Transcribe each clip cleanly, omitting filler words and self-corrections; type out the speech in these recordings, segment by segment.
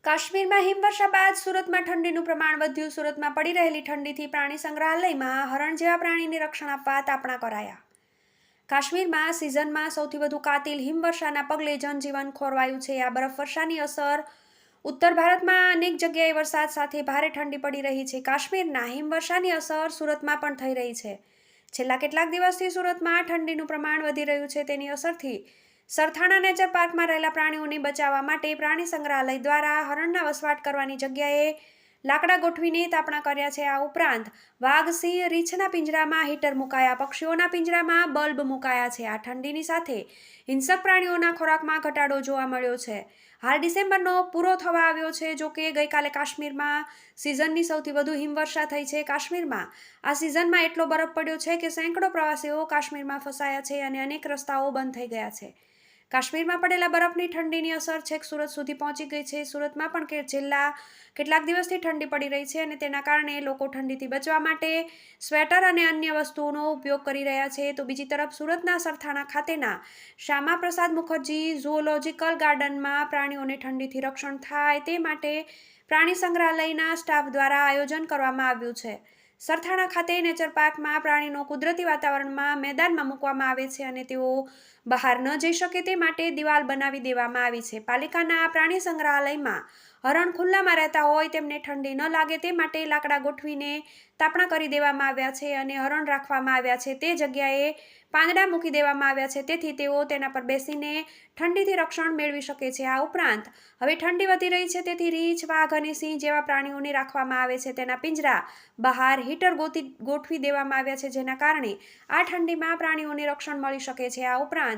કાશ્મીરમાં હિમવર્ષા બાદ સુરતમાં ઠંડીનું પ્રમાણ વધ્યું. સુરતમાં પડી રહેલી ઠંડીથી પ્રાણી સંગ્રહાલયમાં હરણ જેવા પ્રાણીને રક્ષણ આપવા તાપણા કરાયા. કાશ્મીરમાં સિઝનમાં સૌથી વધુ કાતિલ હિમવર્ષાના પગલે જનજીવન ખોરવાયું છે. આ બરફવર્ષાની અસર ઉત્તર ભારતમાં અનેક જગ્યાએ વરસાદ સાથે ભારે ઠંડી પડી રહી છે. કાશ્મીરના હિમવર્ષાની અસર સુરતમાં પણ થઈ રહી છે. છેલ્લા કેટલાક દિવસથી સુરતમાં ઠંડીનું પ્રમાણ વધી રહ્યું છે. તેની અસરથી સરથાણા નેચર પાર્કમાં રહેલા પ્રાણીઓને બચાવવા માટે પ્રાણી સંગ્રહાલય દ્વારા હરણના વસવાટ કરવાની જગ્યાએ લાકડા ગોઠવીને તાપણા કર્યા છે. આ ઉપરાંત વાઘ, સિંહ, રીંછના પિંજરામાં હીટર મુકાયા, પક્ષીઓના પિંજરામાં બલ્બ મુકાયા છે. આ ઠંડીની સાથે હિંસક પ્રાણીઓના ખોરાકમાં ઘટાડો જોવા મળ્યો છે. હાલ ડિસેમ્બરનો પૂરો થવા આવ્યો છે. જો કે ગઈકાલે કાશ્મીરમાં સિઝનની સૌથી વધુ હિમવર્ષા થઈ છે. કાશ્મીરમાં આ સિઝનમાં એટલો બરફ પડ્યો છે કે સેંકડો પ્રવાસીઓ કાશ્મીરમાં ફસાયા છે અને અનેક રસ્તાઓ બંધ થઈ ગયા છે. કાશ્મીરમાં પડેલા બરફની ઠંડીની અસર છેક સુરત સુધી પહોંચી ગઈ છે. સુરતમાં પણ છેલ્લા કેટલાક દિવસથી ઠંડી પડી રહી છે અને તેના કારણે લોકો ઠંડીથી બચવા માટે સ્વેટર અને અન્ય વસ્તુઓનો ઉપયોગ કરી રહ્યા છે. તો બીજી તરફ સુરતના સરથાણા ખાતેના શ્યામા પ્રસાદ મુખર્જી ઝૂઓલોજિકલ ગાર્ડનમાં પ્રાણીઓને ઠંડીથી રક્ષણ થાય તે માટે પ્રાણી સંગ્રહાલયના સ્ટાફ દ્વારા આયોજન કરવામાં આવ્યું છે. સરથાણા ખાતે નેચર પાર્કમાં પ્રાણીનો કુદરતી વાતાવરણમાં મેદાનમાં મૂકવામાં આવે છે અને તેઓ બહાર ન જઈ શકે તે માટે દિવાલ બનાવી દેવામાં આવી છે. પાલિકાના આ પ્રાણી સંગ્રહાલયમાં હરણ ખુલ્લામાં રહેતા હોય તેમને ઠંડી ન લાગે તે માટે લાકડા ગોઠવીને તાપણા કરી દેવામાં આવ્યા છે અને હરણ રાખવામાં આવ્યા છે. તે જગ્યાએ પાંદડા મૂકી દેવામાં આવ્યા છે તેથી તેઓ તેના પર બેસીને ઠંડીથી રક્ષણ મેળવી શકે છે. આ ઉપરાંત હવે ઠંડી વધી રહી છે તેથી રીંછ, વાઘ અને સિંહ જેવા પ્રાણીઓને રાખવામાં આવે છે. તેના પિંજરા બહાર હીટર ગોઠવી દેવામાં આવ્યા છે જેના કારણે આ ઠંડીમાં પ્રાણીઓને રક્ષણ મળી શકે છે. આ ઉપરાંત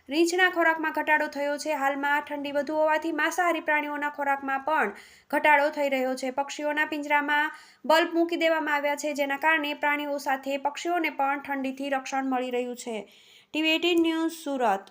રીંછના ખોરાકમાં ઘટાડો થયો છે. હાલમાં ઠંડી વધુ હોવાથી માંસાહારી પ્રાણીઓના ખોરાકમાં પણ ઘટાડો થઈ રહ્યો છે. પક્ષીઓના પિંજરામાં બલ્બ મૂકી દેવામાં આવ્યા છે જેના કારણે પ્રાણીઓ સાથે પક્ષીઓને પણ ઠંડીથી રક્ષણ મળી રહ્યું છે. TV18 news Surat.